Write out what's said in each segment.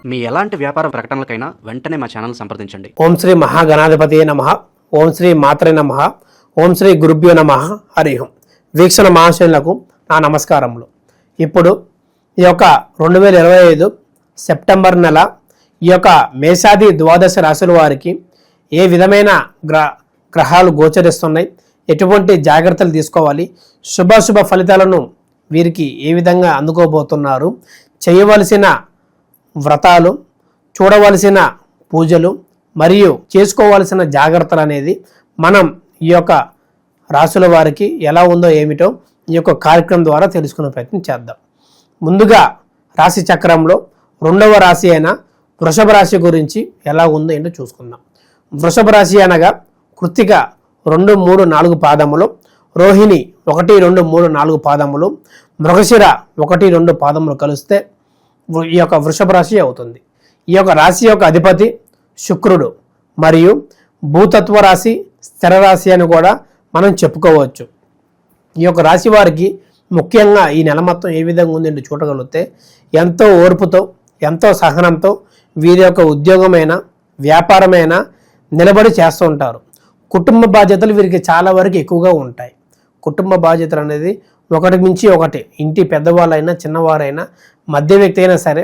మీ ఎలాంటి వ్యాపార ప్రకటనలకైనా వెంటనే మా ఛానల్ సంప్రదించండి. ఓం శ్రీ మహాగణాధిపతియే నమః. ఓం శ్రీ మాత్రే నమః. ఓం శ్రీ గురుభ్యో నమః. హరి ఓం. వీక్షణ మహాశయులకు నా నమస్కారములు. ఇప్పుడు ఈ యొక్క 2025 సెప్టెంబర్ నెల ఈ యొక్క మేషాది ద్వాదశ రాశుల వారికి ఏ విధమైన గ్రహాలు గోచరిస్తున్నాయి, ఎటువంటి జాగ్రత్తలు తీసుకోవాలి, శుభాశుభ ఫలితాలను వీరికి ఏ విధంగా అందుకోబోతున్నారు, చేయవలసిన వ్రతాలు, చూడవలసిన పూజలు మరియు చేసుకోవాల్సిన జాగ్రత్తలు అనేది మనం ఈ యొక్క రాశుల వారికి ఎలా ఉందో ఏమిటో ఈ యొక్క కార్యక్రమం ద్వారా తెలుసుకునే ప్రయత్నం చేద్దాం. ముందుగా రాశి చక్రంలో 2వ రాశి అయిన వృషభ రాశి గురించి ఎలా ఉందో ఏంటో చూసుకుందాం. వృషభ రాశి అనగా కృత్తిక 2, 3, 4 పాదములు, రోహిణి 1, 2, 3, 4 పాదములు, మృగశిర 1, 2 పాదములు కలిస్తే ఈ యొక్క వృషభ రాశి అవుతుంది. ఈ యొక్క రాశి యొక్క అధిపతి శుక్రుడు మరియు భూతత్వ రాశి, స్థిర రాశి అని కూడా మనం చెప్పుకోవచ్చు. ఈ యొక్క రాశి వారికి ముఖ్యంగా ఈ నెల మొత్తం ఏ విధంగా ఉందంటే చూడగలిగితే ఎంతో ఓర్పుతో, ఎంతో సహనంతో వీరి యొక్క ఉద్యోగమైన, వ్యాపారమైన నిలబడి చేస్తూ ఉంటారు. కుటుంబ బాధ్యతలు వీరికి చాలా వరకు ఎక్కువగా ఉంటాయి. కుటుంబ బాధ్యతలు అనేది ఒకటి మించి ఒకటి, ఇంటి పెద్దవాళ్ళైనా చిన్నవారైనా మధ్య వ్యక్తి అయినా సరే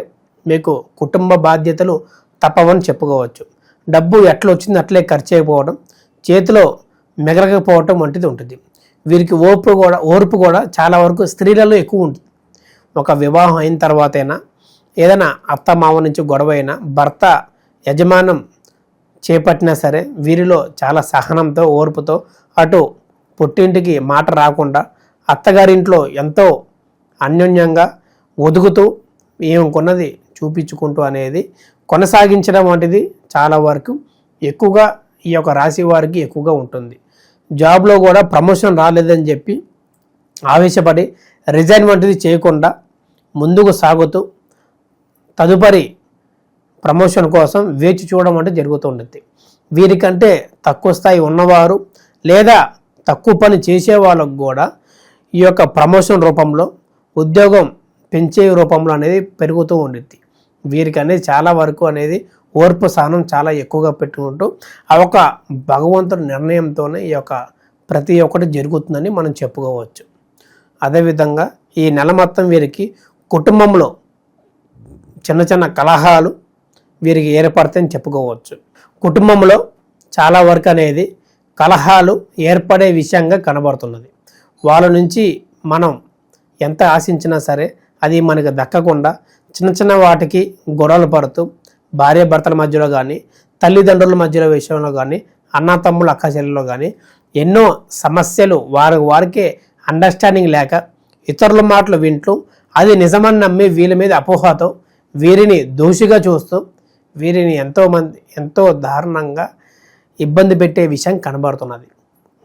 మీకు కుటుంబ బాధ్యతలు తప్పవని చెప్పుకోవచ్చు. డబ్బు ఎట్లా వచ్చింది అట్లే ఖర్చు అయిపోవడం, చేతిలో మిగలకపోవటం వంటిది ఉంటుంది. వీరికి ఓర్పు కూడా చాలా వరకు స్త్రీలలో ఎక్కువ ఉంటుంది. ఒక వివాహం అయిన తర్వాత అయినా ఏదైనా అత్త మామ నుంచి గొడవ అయినా భర్త యజమానం చేపట్టినా సరే వీరిలో చాలా సహనంతో, ఓర్పుతో అటు పుట్టింటికి మాట రాకుండా అత్తగారింట్లో ఎంతో అన్యోన్యంగా ఒదుగుతూ ఏమనుకున్నది చూపించుకుంటూ అనేది కొనసాగించడం వంటిది చాలా వరకు ఎక్కువగా ఈ యొక్క రాశి వారికి ఎక్కువగా ఉంటుంది. జాబ్లో కూడా ప్రమోషన్ రాలేదని చెప్పి ఆవేశపడి రిజైన్ వంటిది చేయకుండా ముందుకు సాగుతూ తదుపరి ప్రమోషన్ కోసం వేచి చూడడం అంటే జరుగుతూ ఉంటుంది. వీరికంటే తక్కువ స్థాయి ఉన్నవారు లేదా తక్కువ పని చేసే వాళ్ళకు కూడా ఈ యొక్క ప్రమోషన్ రూపంలో, ఉద్యోగం పెంచే రూపంలో అనేది పెరుగుతూ ఉండిద్ది. వీరికి అనేది చాలా వరకు అనేది ఓర్పు సహనం చాలా ఎక్కువగా పెట్టుకుంటూ ఆ ఒక భగవంతుడి నిర్ణయంతోనే ఈ యొక్క ప్రతి ఒక్కటి జరుగుతుందని మనం చెప్పుకోవచ్చు. అదేవిధంగా ఈ నెల మొత్తం వీరికి కుటుంబంలో చిన్న చిన్న కలహాలు వీరికి ఏర్పడతాయని చెప్పుకోవచ్చు. కుటుంబంలో చాలా వరకు అనేది కలహాలు ఏర్పడే విషయంగా కనబడుతున్నది. వాళ్ళ నుంచి మనం ఎంత ఆశించినా సరే అది మనకు దక్కకుండా చిన్న చిన్న వాటికి గొడవలు పడుతూ భార్యాభర్తల మధ్యలో కానీ, తల్లిదండ్రుల మధ్యలో విషయంలో కానీ, అన్న తమ్ముళ్ళ అక్క చెల్లెల్లో కానీ ఎన్నో సమస్యలు వారికే అండర్స్టాండింగ్ లేక ఇతరుల మాటలు వింటూ అది నిజమని నమ్మి వీళ్ళ మీద అపోహతో వీరిని దోషిగా చూస్తూ వీరిని ఎంతో దారుణంగా ఇబ్బంది పెట్టే విషయం కనబడుతున్నది.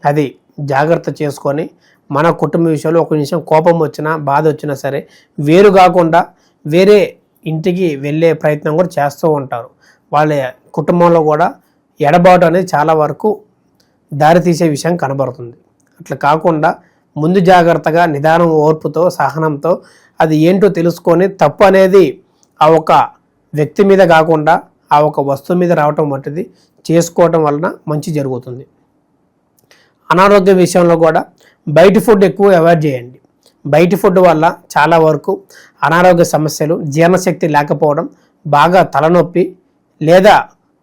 అది జాగ్రత్త చేసుకొని మన కుటుంబ విషయంలో ఒక నిమిషం కోపం వచ్చినా, బాధ వచ్చినా సరే వేరు కాకుండా వేరే ఇంటికి వెళ్ళే ప్రయత్నం కూడా చేస్తూ ఉంటారు. వాళ్ళ కుటుంబంలో కూడా ఎడబాటు అనేది చాలా వరకు దారితీసే విషయం కనబడుతుంది. అట్లా కాకుండా ముందు జాగ్రత్తగా నిదానం, ఓర్పుతో, సహనంతో అది ఏంటో తెలుసుకొని తప్పు అనేది ఆ ఒక వ్యక్తి మీద కాకుండా ఆ ఒక వస్తువు మీద రావటం వంటిది చేసుకోవటం వలన మంచి జరుగుతుంది. అనారోగ్య విషయంలో కూడా బయట ఫుడ్ ఎక్కువ అవాయిడ్ చేయండి. బయట ఫుడ్ వల్ల చాలా వరకు అనారోగ్య సమస్యలు, జీర్ణశక్తి లేకపోవడం, బాగా తలనొప్పి లేదా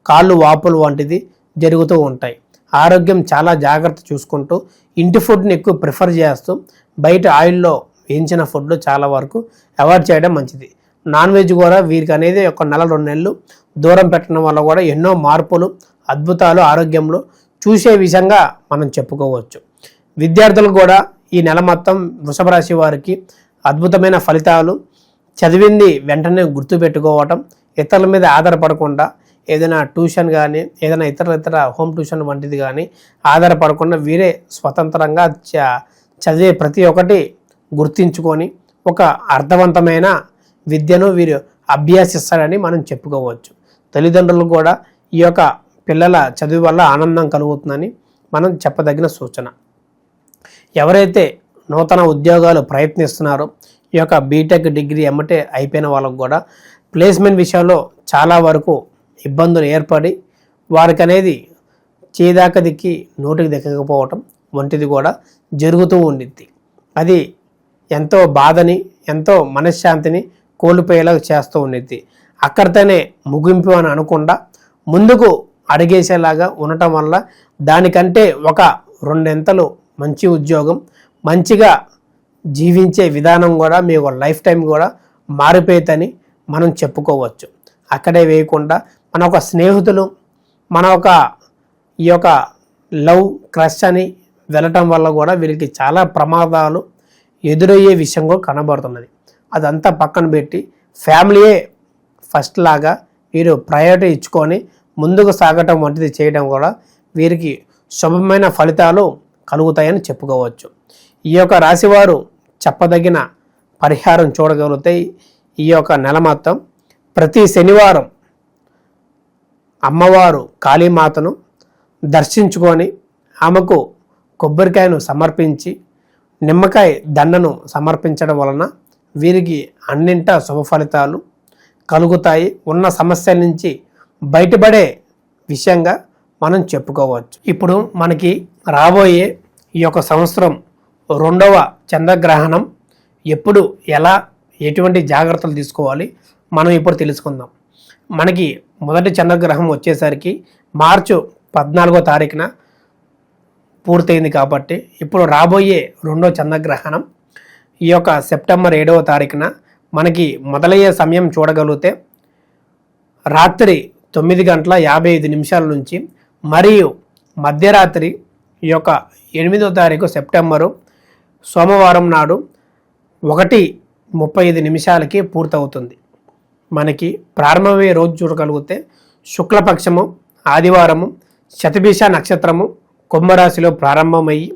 కాళ్ళు వాపులు వంటిది జరుగుతూ ఉంటాయి. ఆరోగ్యం చాలా జాగ్రత్త చూసుకుంటూ ఇంటి ఫుడ్ని ఎక్కువ ప్రిఫర్ చేస్తూ బయట ఆయిల్లో వేయించిన ఫుడ్లు చాలా వరకు అవాయిడ్ చేయడం మంచిది. నాన్ వెజ్ కూడా వీరికి అనేది ఒక నెల 2 నెలలు దూరం పెట్టడం వల్ల కూడా ఎన్నో మార్పులు, అద్భుతాలు ఆరోగ్యంలో చూసే విధంగా మనం చెప్పుకోవచ్చు. విద్యార్థులు కూడా ఈ నెల మొత్తం వృషభ రాశి వారికి అద్భుతమైన ఫలితాలు, చదివింది వెంటనే గుర్తుపెట్టుకోవటం, ఇతరుల మీద ఆధారపడకుండా ఏదైనా ట్యూషన్ కానీ, ఏదైనా ఇతర హోమ్ ట్యూషన్ వంటిది కానీ ఆధారపడకుండా వీరే స్వతంత్రంగా చదివే ప్రతి ఒక్కటి గుర్తించుకొని ఒక అర్థవంతమైన విద్యను వీరు అభ్యసిస్తారని మనం చెప్పుకోవచ్చు. తల్లిదండ్రులు కూడా ఈ యొక్క పిల్లల చదువు వల్ల ఆనందం కలుగుతుందని మనం చెప్పదగిన సూచన. ఎవరైతే నూతన ఉద్యోగాలు ప్రయత్నిస్తున్నారో ఈ యొక్క బీటెక్ డిగ్రీ ఎమ్మటే అయిపోయిన వాళ్ళకు కూడా ప్లేస్మెంట్ విషయంలో చాలా వరకు ఇబ్బందులు ఏర్పడి వారికి అనేది చేదాక దిక్కి నోటికి దక్కకపోవటం వంటిది కూడా జరుగుతూ ఉండిద్ది. అది ఎంతో బాధని, ఎంతో మనశ్శాంతిని కోల్పోయేలా చేస్తూ ఉండిద్ది. అక్కడితోనే ముగింపు అని అనకుండా ముందుకు అడిగేసేలాగా ఉండటం వల్ల దానికంటే ఒక రెండెంతలు మంచి ఉద్యోగం, మంచిగా జీవించే విధానం కూడా మీ ఒక లైఫ్ టైం కూడా మారిపోయేదని మనం చెప్పుకోవచ్చు. అక్కడే వేయకుండా మన ఒక స్నేహితులు, మన ఒక ఈ యొక్క లవ్ క్రష్ అని వెళ్ళటం వల్ల కూడా వీరికి చాలా ప్రమాదాలు ఎదురయ్యే విషయం కూడా కనబడుతున్నది. అదంతా పక్కన పెట్టి ఫ్యామిలీయే ఫస్ట్ లాగా వీరు ప్రయారిటీ ఇచ్చుకొని ముందుకు సాగటం వంటిది చేయడం కూడా వీరికి శుభమైన ఫలితాలు కలుగుతాయని చెప్పుకోవచ్చు. ఈ యొక్క రాశివారు చెప్పదగిన పరిహారం చూడగలిగితే ఈ యొక్క నెల మొత్తం ప్రతి శనివారం అమ్మవారు కాళీమాతను దర్శించుకొని ఆమెకు కొబ్బరికాయను సమర్పించి నిమ్మకాయ దండను సమర్పించడం వలన వీరికి అన్నింటా శుభ ఫలితాలు కలుగుతాయి. ఉన్న సమస్యల నుంచి బయటపడే విషయంగా మనం చెప్పుకోవచ్చు. ఇప్పుడు మనకి రాబోయే ఈ యొక్క సంవత్సరం 2వ చంద్రగ్రహణం ఎప్పుడు, ఎలా, ఎటువంటి జాగ్రత్తలు తీసుకోవాలి మనం ఇప్పుడు తెలుసుకుందాం. మనకి మొదటి చంద్రగ్రహం వచ్చేసరికి మార్చి 14వ తారీఖున పూర్తయింది కాబట్టి ఇప్పుడు రాబోయే 2వ చంద్రగ్రహణం ఈ యొక్క సెప్టెంబర్ 7వ తారీఖున మనకి మొదలయ్యే సమయం చూడగలిగితే రాత్రి 9:55 నుంచి మరియు మధ్యరాత్రి ఈ యొక్క 8వ తారీఖు సెప్టెంబరు సోమవారం నాడు 1:35 పూర్తవుతుంది. మనకి ప్రారంభమయ్యే రోజు చూడగలిగితే శుక్లపక్షము ఆదివారము శతభిష నక్షత్రము కుంభరాశిలో ప్రారంభమయ్యి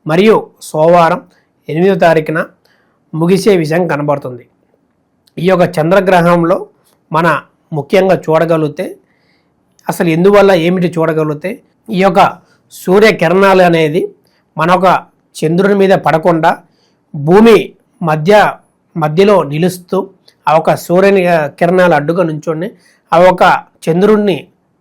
మరియు సోమవారం 8వ తారీఖున ముగిసే విషయం కనబడుతుంది. ఈ యొక్క చంద్రగ్రహంలో మన ముఖ్యంగా చూడగలిగితే అసలు ఎందువల్ల ఏమిటి చూడగలిగితే ఈ యొక్క సూర్యకిరణాలు అనేది మన ఒక చంద్రుని మీద పడకుండా భూమి మధ్యలో నిలుస్తూ ఆ ఒక సూర్యుని కిరణాలు అడ్డుగా నుంచొని ఆ ఒక చంద్రుడిని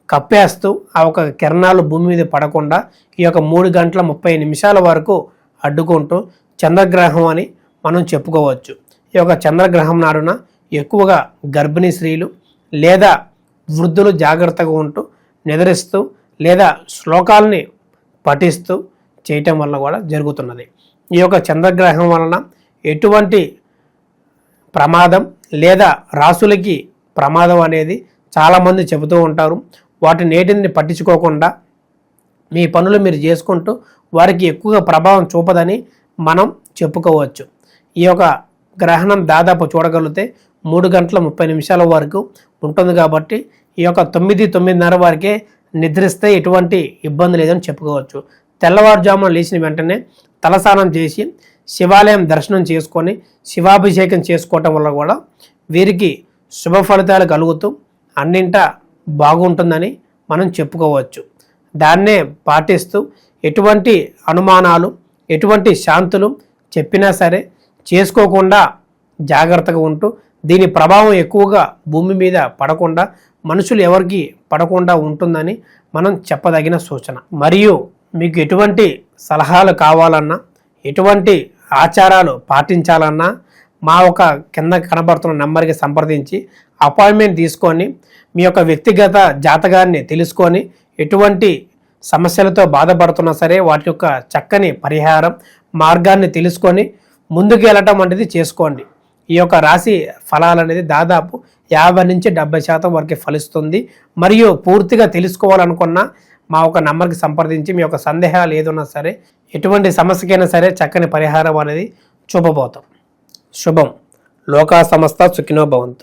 కప్పేస్తూ ఆ ఒక కిరణాలు భూమి మీద పడకుండా ఈ యొక్క 3:30 వరకు అడ్డుకుంటూ చంద్రగ్రహం అని మనం చెప్పుకోవచ్చు. ఈ యొక్క చంద్రగ్రహం నాడున ఎక్కువగా గర్భిణీ స్త్రీలు లేదా వృద్ధులు జాగ్రత్తగా ఉంటూ నిద్రిస్తూ లేదా శ్లోకాలని పఠిస్తూ చేయటం వల్ల కూడా జరుగుతున్నది. ఈ యొక్క చంద్రగ్రహం వలన ఎటువంటి ప్రమాదం లేదా రాసులకి ప్రమాదం అనేది చాలామంది చెబుతూ ఉంటారు. వాటి నేటిని పట్టించుకోకుండా మీ పనులు మీరు చేసుకుంటూ వారికి ఎక్కువగా ప్రభావం చూపదని మనం చెప్పుకోవచ్చు. ఈ యొక్క గ్రహణం దాదాపు చూడగలిగితే 3:30 వరకు ఉంటుంది కాబట్టి ఈ యొక్క 9:30 వరకే నిద్రిస్తే ఎటువంటి ఇబ్బంది లేదని చెప్పుకోవచ్చు. తెల్లవారుజామున లేచిన వెంటనే తలస్నానం చేసి శివాలయం దర్శనం చేసుకొని శివాభిషేకం చేసుకోవటం వల్ల కూడా వీరికి శుభ ఫలితాలు కలుగుతూ అన్నింటా బాగుంటుందని మనం చెప్పుకోవచ్చు. దాన్నే పాటిస్తూ ఎటువంటి అనుమానాలు, ఎటువంటి శాంతులు చెప్పినా సరే చేసుకోకుండా జాగ్రత్తగా ఉంటూ దీని ప్రభావం ఎక్కువగా భూమి మీద పడకుండా మనుషులు ఎవరికి పడకుండా ఉంటుందని మనం చెప్పదగిన సూచన. మరియు మీకు ఎటువంటి సలహాలు కావాలన్నా, ఎటువంటి ఆచారాలు పాటించాలన్నా మా ఒక కింద కనబడుతున్న నెంబర్కి సంప్రదించి అపాయింట్మెంట్ తీసుకొని మీ యొక్క వ్యక్తిగత జాతకాన్ని తెలుసుకొని ఎటువంటి సమస్యలతో బాధపడుతున్నా సరే వాటి యొక్క చక్కని పరిహారం మార్గాన్ని తెలుసుకొని ముందుకు వెళ్ళటం అనేది చేసుకోండి. ఈ యొక్క రాశి ఫలాలు అనేది దాదాపు 50 నుంచి 70% వరకు ఫలిస్తుంది. మరియు పూర్తిగా తెలుసుకోవాలనుకున్న మా ఒక నంబర్కి సంప్రదించి మీ యొక్క సందేహాలు ఏదన్నా సరే ఎటువంటి సమస్యకైనా సరే చక్కని పరిహారం అనేది చూపబోతాం. శుభం. లోకా సమస్త సుఖినో భవంతు.